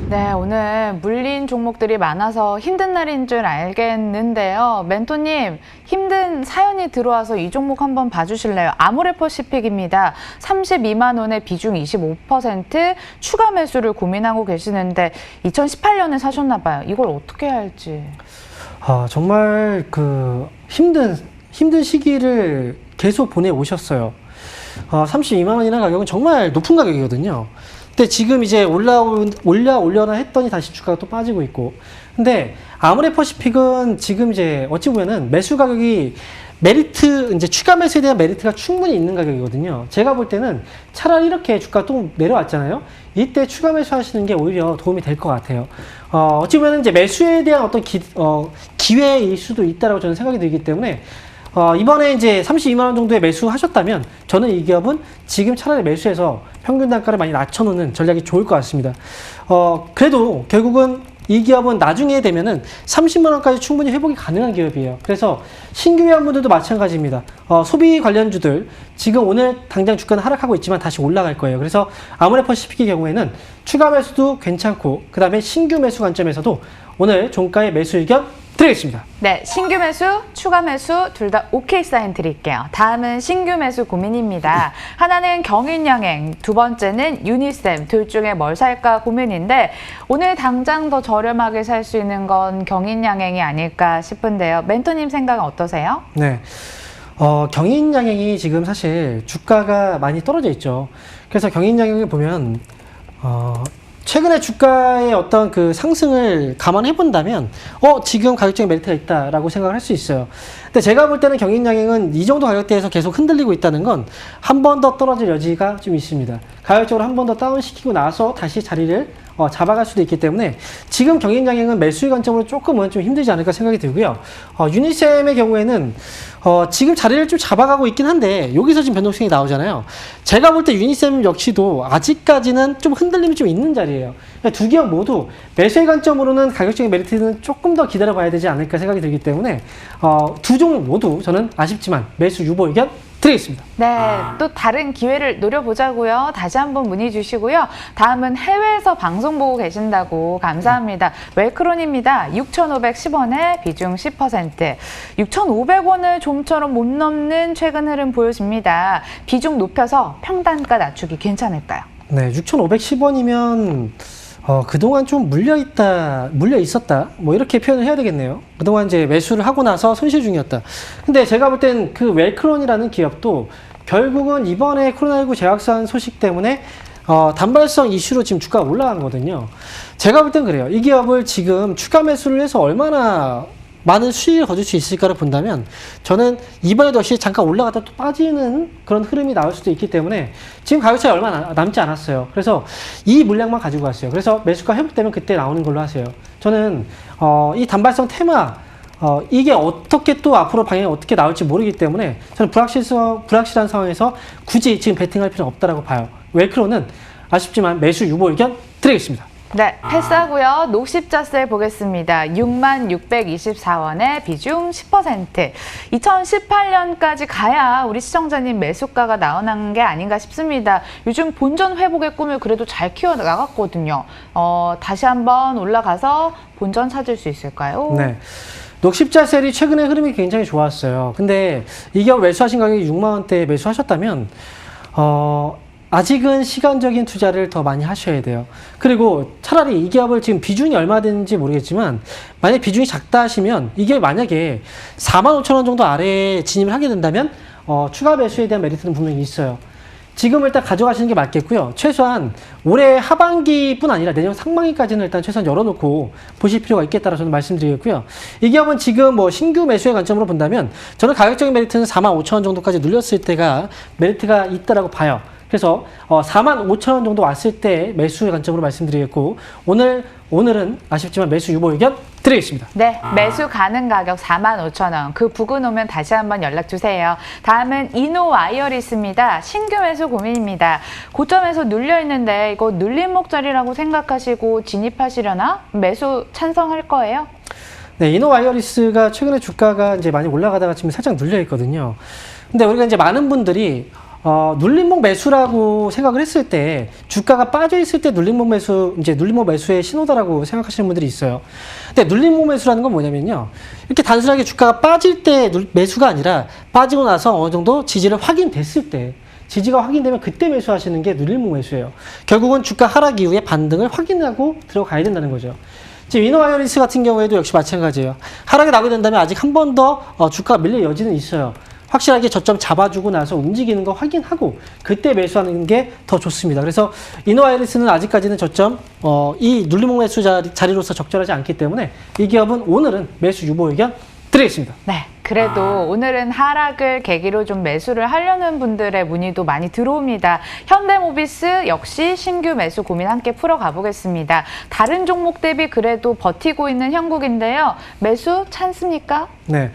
네, 오늘 물린 종목들이 많아서 힘든 날인 줄 알겠는데요. 멘토님, 힘든 사연이 들어와서 이 종목 한번 봐주실래요? 아모레퍼시픽입니다. 32만 원의 비중 25%, 추가 매수를 고민하고 계시는데 2018년에 사셨나 봐요. 이걸 어떻게 해야 할지. 정말 힘든 시기를 계속 보내오셨어요. 32만 원이라는 가격은 정말 높은 가격이거든요. 근데 지금 이제 올려나 했더니 다시 주가가 또 빠지고 있고. 근데 아모레퍼시픽은 지금 이제 어찌 보면은 매수 가격이 이제 추가 매수에 대한 메리트가 충분히 있는 가격이거든요. 제가 볼 때는 차라리 이렇게 주가 또 내려왔잖아요. 이때 추가 매수 하시는 게 오히려 도움이 될 것 같아요. 어찌 보면 이제 매수에 대한 어떤 기회일 수도 있다라고 저는 생각이 들기 때문에 이번에 이제 32만 원 정도에 매수하셨다면 저는 이 기업은 지금 차라리 매수해서 평균 단가를 많이 낮춰놓는 전략이 좋을 것 같습니다. 그래도 결국은 이 기업은 나중에 되면은 30만 원까지 충분히 회복이 가능한 기업이에요. 그래서 신규 회원분들도 마찬가지입니다. 소비 관련주들 지금 오늘 당장 주가는 하락하고 있지만 다시 올라갈 거예요. 그래서 아모레퍼시픽의 경우에는 추가 매수도 괜찮고 그 다음에 신규 매수 관점에서도 오늘 종가의 매수 의견 드리겠습니다. 네, 신규 매수, 추가 매수 둘 다 오케이 사인 드릴게요. 다음은 신규 매수 고민입니다. 하나는 경인양행, 두 번째는 유니셈, 둘 중에 뭘 살까 고민인데 오늘 당장 더 저렴하게 살 수 있는 건 경인양행이 아닐까 싶은데요. 멘토님 생각은 어떠세요? 네. 경인양행이 지금 사실 주가가 많이 떨어져 있죠. 그래서 경인양행을 보면 최근에 주가의 어떤 그 상승을 감안해 본다면 지금 가격적인 메리트가 있다라고 생각을 할 수 있어요. 근데 제가 볼 때는 경인양행은 이 정도 가격대에서 계속 흔들리고 있다는 건 한 번 더 떨어질 여지가 좀 있습니다. 가격적으로 한 번 더 다운시키고 나서 다시 자리를 잡아갈 수도 있기 때문에 지금 경인양행은 매수의 관점으로 조금은 좀 힘들지 않을까 생각이 들고요. 유니셈의 경우에는 지금 자리를 좀 잡아가고 있긴 한데 여기서 지금 변동성이 나오잖아요. 제가 볼 때 유니셈 역시도 아직까지는 좀 흔들림이 좀 있는 자리예요. 그러니까 두 기업 모두 매수의 관점으로는 가격적인 메리트는 조금 더 기다려봐야 되지 않을까 생각이 들기 때문에 두 종목 모두 저는 아쉽지만 매수 유보 의견 드리겠습니다. 네, 또 다른 기회를 노려보자고요. 다시 한번 문의 주시고요. 다음은 해외에서 방송 보고 계신다고 감사합니다. 웰크론입니다. 6,510원에 비중 10%. 6,500원을 좀처럼 못 넘는 최근 흐름 보여집니다. 비중 높여서 평단가 낮추기 괜찮을까요? 네, 6,510원이면 그동안 좀 물려 있었다. 뭐 이렇게 표현을 해야 되겠네요. 그동안 이제 매수를 하고 나서 손실 중이었다. 근데 제가 볼 땐 그 웰크론이라는 기업도 결국은 이번에 코로나19 재확산 소식 때문에 단발성 이슈로 지금 주가가 올라간 거거든요. 제가 볼 땐 그래요. 이 기업을 지금 추가 매수를 해서 얼마나 많은 수익을 거둘 수 있을까를 본다면 저는 이번에도 역시 잠깐 올라갔다 또 빠지는 그런 흐름이 나올 수도 있기 때문에 지금 가격 차이 얼마 남지 않았어요. 그래서 이 물량만 가지고 갔어요. 그래서 매수가 회복되면 그때 나오는 걸로 하세요. 저는 이 단발성 테마 이게 어떻게 또 앞으로 방향이 어떻게 나올지 모르기 때문에 저는 불확실한 상황에서 굳이 지금 베팅할 필요는 없다라고 봐요. 웰크론은 아쉽지만 매수 유보 의견 드리겠습니다. 네, 패스하고요. 녹십자셀 보겠습니다. 66,624원에 비중 10%. 2018년까지 가야 우리 시청자님 매수가가 나오는 게 아닌가 싶습니다. 요즘 본전 회복의 꿈을 그래도 잘 키워나갔거든요. 다시 한번 올라가서 본전 찾을 수 있을까요? 네. 녹십자셀이 최근에 흐름이 굉장히 좋았어요. 근데 이 기업 매수하신 가격이 6만 원대에 매수하셨다면 아직은 시간적인 투자를 더 많이 하셔야 돼요. 그리고 차라리 이 기업을 지금 비중이 얼마 되는지 모르겠지만 만약 비중이 작다 하시면 이게 만약에 45,000원 정도 아래에 진입을 하게 된다면 추가 매수에 대한 메리트는 분명히 있어요. 지금 일단 가져가시는 게 맞겠고요. 최소한 올해 하반기뿐 아니라 내년 상반기까지는 일단 최소한 열어놓고 보실 필요가 있겠다라고 저는 말씀드리겠고요. 이 기업은 지금 뭐 신규 매수의 관점으로 본다면 저는 가격적인 메리트는 45,000원 정도까지 눌렸을 때가 메리트가 있다라고 봐요. 그래서 45,000원 정도 왔을 때 매수의 관점으로 말씀드리겠고 오늘은 아쉽지만 매수 유보 의견 드리겠습니다. 네, 매수 가능 가격 45,000원. 그 부근 오면 다시 한번 연락 주세요. 다음은 이노와이어리스입니다. 신규 매수 고민입니다. 고점에서 눌려 있는데 이거 눌림 목자리라고 생각하시고 진입하시려나? 매수 찬성할 거예요? 네, 이노와이어리스가 최근에 주가가 이제 많이 올라가다가 지금 살짝 눌려 있거든요. 근데 우리가 이제 많은 분들이 눌림목 매수라고 생각을 했을 때 주가가 빠져 있을 때 눌림목 매수, 이제 눌림목 매수의 신호다라고 생각하시는 분들이 있어요. 근데 눌림목 매수라는 건 뭐냐면요. 이렇게 단순하게 주가가 빠질 때 매수가 아니라 빠지고 나서 어느 정도 지지를 확인됐을 때 지지가 확인되면 그때 매수하시는 게 눌림목 매수예요. 결국은 주가 하락 이후에 반등을 확인하고 들어가야 된다는 거죠. 지금 이노와이어리스 같은 경우에도 역시 마찬가지예요. 하락이 나게 된다면 아직 한 번 더 주가가 밀릴 여지는 있어요. 확실하게 저점 잡아주고 나서 움직이는 거 확인하고 그때 매수하는 게 더 좋습니다. 그래서 이노와이어리스는 아직까지는 저점 이 눌림목 매수 자리로서 적절하지 않기 때문에 이 기업은 오늘은 매수 유보 의견 드리겠습니다. 네. 그래도 오늘은 하락을 계기로 좀 매수를 하려는 분들의 문의도 많이 들어옵니다. 현대모비스 역시 신규 매수 고민 함께 풀어가 보겠습니다. 다른 종목 대비 그래도 버티고 있는 형국인데요. 매수 찬스입니까? 네.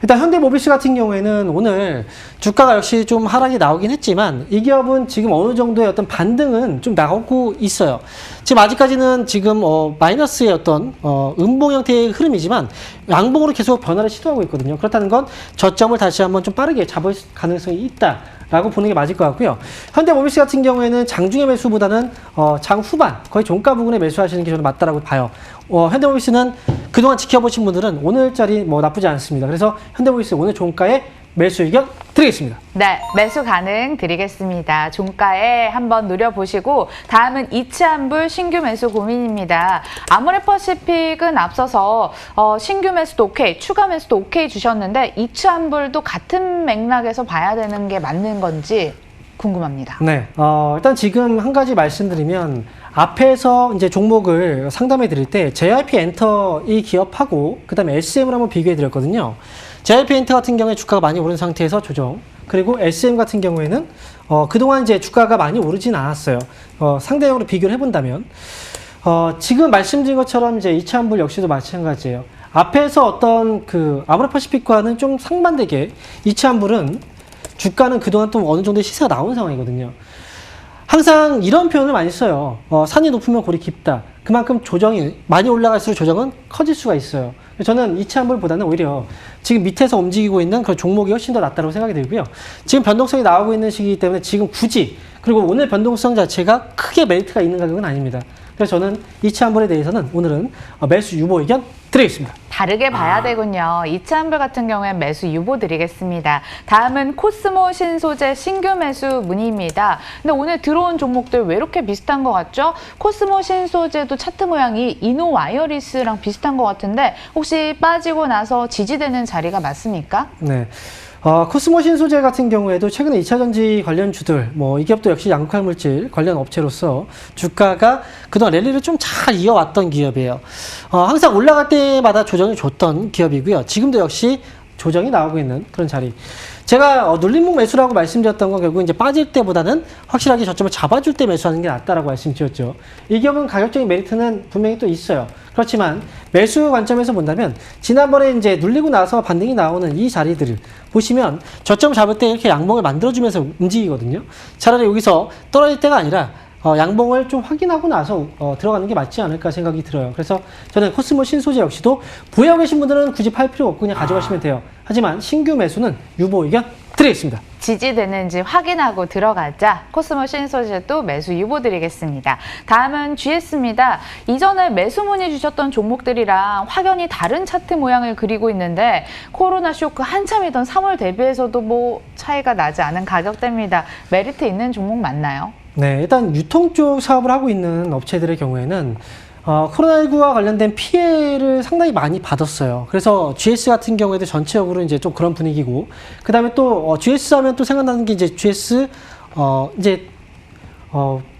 일단 현대모비스 같은 경우에는 오늘 주가가 역시 좀 하락이 나오긴 했지만 이 기업은 지금 어느 정도의 어떤 반등은 좀 나오고 있어요. 지금 아직까지는 지금 마이너스의 어떤 음봉 형태의 흐름이지만 양봉으로 계속 변화를 시도하고 있거든요. 그렇다는 건 저점을 다시 한번 좀 빠르게 잡을 가능성이 있다라고 보는 게 맞을 것 같고요. 현대모비스 같은 경우에는 장중의 매수보다는 장 후반 거의 종가 부근에 매수하시는 게 저는 맞다라고 봐요. 현대모비스는 그동안 지켜보신 분들은 오늘짜리 뭐 나쁘지 않습니다. 그래서 현대모비스 오늘 종가에 매수 의견 드리겠습니다. 네, 매수 가능 드리겠습니다. 종가에 한번 누려보시고 다음은 이치한불 신규 매수 고민입니다. 아모레퍼시픽은 앞서서 신규 매수도 오케이, 추가 매수도 오케이 주셨는데 이치한불도 같은 맥락에서 봐야 되는 게 맞는 건지 궁금합니다. 네, 일단 지금 한 가지 말씀드리면 앞에서 이제 종목을 상담해 드릴 때 JYP 엔터 이 기업하고 그 다음에 SM을 한번 비교해 드렸거든요. JYP 엔터 같은 경우에 주가가 많이 오른 상태에서 조정, 그리고 SM 같은 경우에는 그동안 이제 주가가 많이 오르진 않았어요. 상대적으로 비교를 해본다면 지금 말씀드린 것처럼 이제 이차한불 역시도 마찬가지예요. 앞에서 어떤 그 아모레퍼시픽과는 좀 상반되게 이차한불은 주가는 그동안 또 어느 정도의 시세가 나온 상황이거든요. 항상 이런 표현을 많이 써요. 산이 높으면 골이 깊다. 그만큼 조정이 많이 올라갈수록 조정은 커질 수가 있어요. 저는 이차한불보다는 오히려 지금 밑에서 움직이고 있는 그런 종목이 훨씬 더 낫다고 생각이 들고요. 지금 변동성이 나오고 있는 시기이기 때문에 지금 굳이, 그리고 오늘 변동성 자체가 크게 메리트가 있는 가격은 아닙니다. 그래서 저는 이차한불에 대해서는 오늘은 매수 유보 의견 드리겠습니다. 다르게 봐야 되군요. 이차한불 같은 경우엔 매수 유보 드리겠습니다. 다음은 코스모 신소재 신규 매수 문의입니다. 근데 오늘 들어온 종목들 왜 이렇게 비슷한 것 같죠? 코스모 신소재도 차트 모양이 이노와이어리스랑 비슷한 것 같은데 혹시 빠지고 나서 지지되는 자리가 맞습니까? 네. 코스모 신소재 같은 경우에도 최근에 2차전지 관련주들, 이 기업도 역시 양극화물질 관련 업체로서 주가가 그동안 랠리를 좀 잘 이어왔던 기업이에요. 항상 올라갈 때마다 조정을 줬던 기업이고요. 지금도 역시 조정이 나오고 있는 그런 자리. 제가 눌림목 매수라고 말씀드렸던 건 결국 이제 빠질 때보다는 확실하게 저점을 잡아줄 때 매수하는 게 낫다라고 말씀드렸죠. 이 기업은 가격적인 메리트는 분명히 또 있어요. 그렇지만 매수 관점에서 본다면 지난번에 이제 눌리고 나서 반등이 나오는 이 자리들을 보시면 저점 잡을 때 이렇게 양봉을 만들어주면서 움직이거든요. 차라리 여기서 떨어질 때가 아니라 양봉을 좀 확인하고 나서 들어가는 게 맞지 않을까 생각이 들어요. 그래서 저는 코스모 신소재 역시도 보유하고 계신 분들은 굳이 팔 필요 없고 그냥 가져가시면 돼요. 하지만 신규 매수는 유보 의견 드리겠습니다. 지지되는지 확인하고 들어가자. 코스모 신소재도 매수 유보 드리겠습니다. 다음은 GS입니다. 이전에 매수 문의 주셨던 종목들이랑 확연히 다른 차트 모양을 그리고 있는데 코로나 쇼크 한참이던 3월 대비해서도 뭐 차이가 나지 않은 가격대입니다. 메리트 있는 종목 맞나요? 네, 일단 유통 쪽 사업을 하고 있는 업체들의 경우에는 코로나19와 관련된 피해를 상당히 많이 받았어요. 그래서 GS 같은 경우에도 전체적으로 이제 좀 그런 분위기고, 그 다음에 또 GS 하면 또 생각나는 게 이제 GS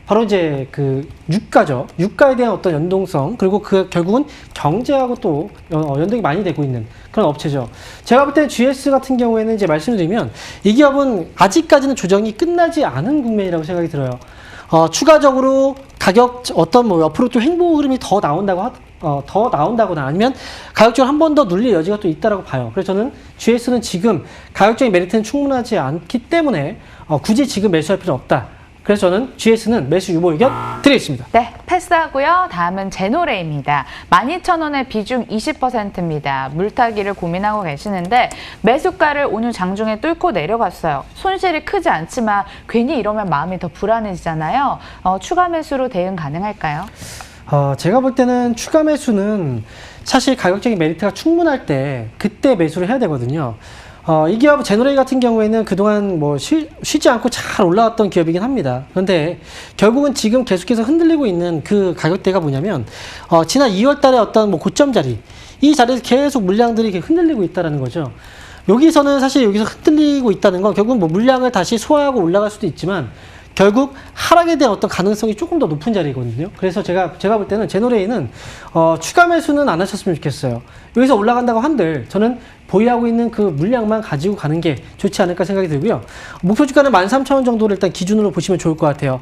바로 이제 그 유가죠. 유가에 대한 어떤 연동성, 그리고 그 결국은 경제하고 또 연동이 많이 되고 있는 그런 업체죠. 제가 볼 때 GS 같은 경우에는 이제 말씀드리면 이 기업은 아직까지는 조정이 끝나지 않은 국면이라고 생각이 들어요. 추가적으로 가격 어떤 앞으로 또 행보 흐름이 더 나온다거나 아니면 가격적으로 한 번 더 눌릴 여지가 또 있다라고 봐요. 그래서 저는 GS는 지금 가격적인 메리트는 충분하지 않기 때문에 굳이 지금 매수할 필요는 없다. 그래서 저는 GS는 매수 유보 의견 드리겠습니다. 네, 패스하고요. 다음은 제노레입니다. 12,000원의 비중 20%입니다. 물타기를 고민하고 계시는데 매수가를 오늘 장중에 뚫고 내려갔어요. 손실이 크지 않지만 괜히 이러면 마음이 더 불안해지잖아요. 추가 매수로 대응 가능할까요? 제가 볼 때는 추가 매수는 사실 가격적인 메리트가 충분할 때 그때 매수를 해야 되거든요. 이 기업 제노레이 같은 경우에는 그동안 뭐 쉬지 않고 잘 올라왔던 기업이긴 합니다. 그런데 결국은 지금 계속해서 흔들리고 있는 그 가격대가 뭐냐면 지난 2월 달에 어떤 뭐 고점 자리, 이 자리에서 계속 물량들이 이렇게 흔들리고 있다는 거죠. 여기서는 사실 여기서 흔들리고 있다는 건 결국은 뭐 물량을 다시 소화하고 올라갈 수도 있지만 결국 하락에 대한 어떤 가능성이 조금 더 높은 자리거든요. 그래서 제가 볼 때는 제노레이는 추가 매수는 안 하셨으면 좋겠어요. 여기서 올라간다고 한들 저는 보유하고 있는 그 물량만 가지고 가는 게 좋지 않을까 생각이 들고요. 목표 주가는 13,000원 정도를 일단 기준으로 보시면 좋을 것 같아요.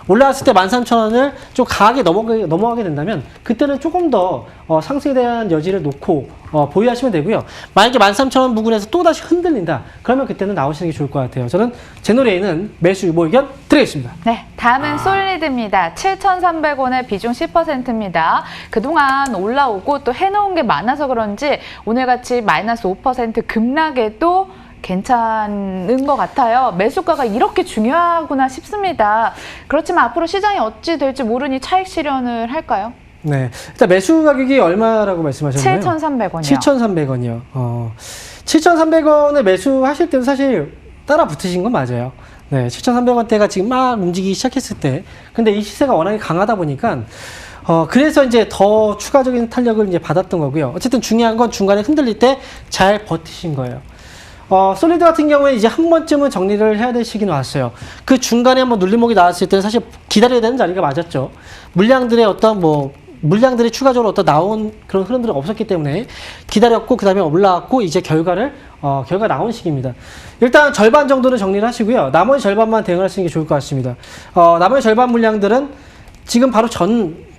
올라왔을 때 13,000원을 좀 강하게 넘어가게 된다면 그때는 조금 더 상승에 대한 여지를 놓고 보유하시면 되고요. 만약에 13,000원 부근에서 또다시 흔들린다. 그러면 그때는 나오시는 게 좋을 것 같아요. 저는 제노레이는 매수 유보 의견 드리겠습니다. 네, 다음은 솔리드입니다. 7,300원의 비중 10%입니다. 그동안 올라오고 또 해놓은 게 많아서 그런지 오늘같이 마이너스 5% 급락에도 괜찮은 것 같아요. 매수가가 이렇게 중요하구나 싶습니다. 그렇지만 앞으로 시장이 어찌 될지 모르니 차익 실현을 할까요? 네, 일단 매수 가격이 얼마라고 말씀하셨나요? 7,300원이요. 7,300원이요. 7,300원을 매수하실 때도 사실 따라 붙으신 건 맞아요. 네, 7,300원대가 지금 막 움직이기 시작했을 때, 근데 이 시세가 워낙에 강하다 보니까 그래서 이제 더 추가적인 탄력을 이제 받았던 거고요. 어쨌든 중요한 건 중간에 흔들릴 때 잘 버티신 거예요. 솔리드 같은 경우에 이제 한 번쯤은 정리를 해야 될 시기는 왔어요. 그 중간에 한번 눌림목이 나왔을 때는 사실 기다려야 되는 자리가 맞았죠. 물량들의 어떤 물량들이 추가적으로 나온 그런 흐름들은 없었기 때문에 기다렸고, 그 다음에 올라왔고, 이제 결과 나온 시기입니다. 일단 절반 정도는 정리를 하시고요. 나머지 절반만 대응하시는 게 좋을 것 같습니다. 나머지 절반 물량들은 지금 바로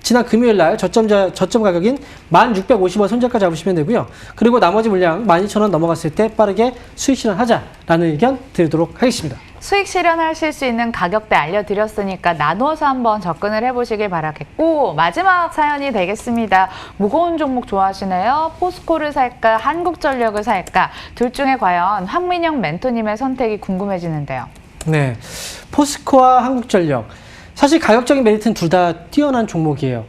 지난 금요일 날 저점 가격인 1,650원 손절가 잡으시면 되고요. 그리고 나머지 물량 12,000원 넘어갔을 때 빠르게 수익 실현하자라는 의견 드리도록 하겠습니다. 수익 실현하실 수 있는 가격대 알려드렸으니까 나누어서 한번 접근을 해보시길 바라겠고, 마지막 사연이 되겠습니다. 무거운 종목 좋아하시네요. 포스코를 살까 한국전력을 살까, 둘 중에 과연 황민영 멘토님의 선택이 궁금해지는데요. 네, 포스코와 한국전력, 사실 가격적인 메리트는 둘 다 뛰어난 종목이에요.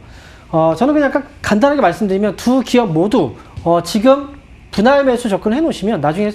저는 그냥 간단하게 말씀드리면 두 기업 모두 지금 분할 매수 접근을 해놓으시면 나중에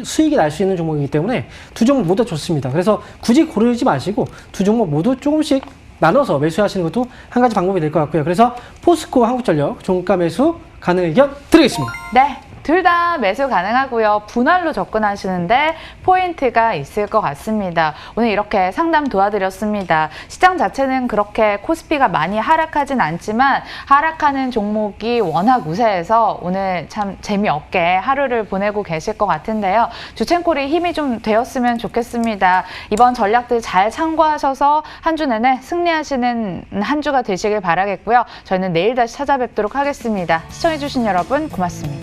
수익이 날 수 있는 종목이기 때문에 두 종목 모두 좋습니다. 그래서 굳이 고르지 마시고 두 종목 모두 조금씩 나눠서 매수하시는 것도 한 가지 방법이 될 것 같고요. 그래서 포스코, 한국전력 종가 매수 가능 의견 드리겠습니다. 네. 둘 다 매수 가능하고요. 분할로 접근하시는데 포인트가 있을 것 같습니다. 오늘 이렇게 상담 도와드렸습니다. 시장 자체는 그렇게 코스피가 많이 하락하진 않지만 하락하는 종목이 워낙 우세해서 오늘 참 재미없게 하루를 보내고 계실 것 같은데요. 주첸콜이 힘이 좀 되었으면 좋겠습니다. 이번 전략들 잘 참고하셔서 한 주 내내 승리하시는 한 주가 되시길 바라겠고요. 저희는 내일 다시 찾아뵙도록 하겠습니다. 시청해주신 여러분 고맙습니다.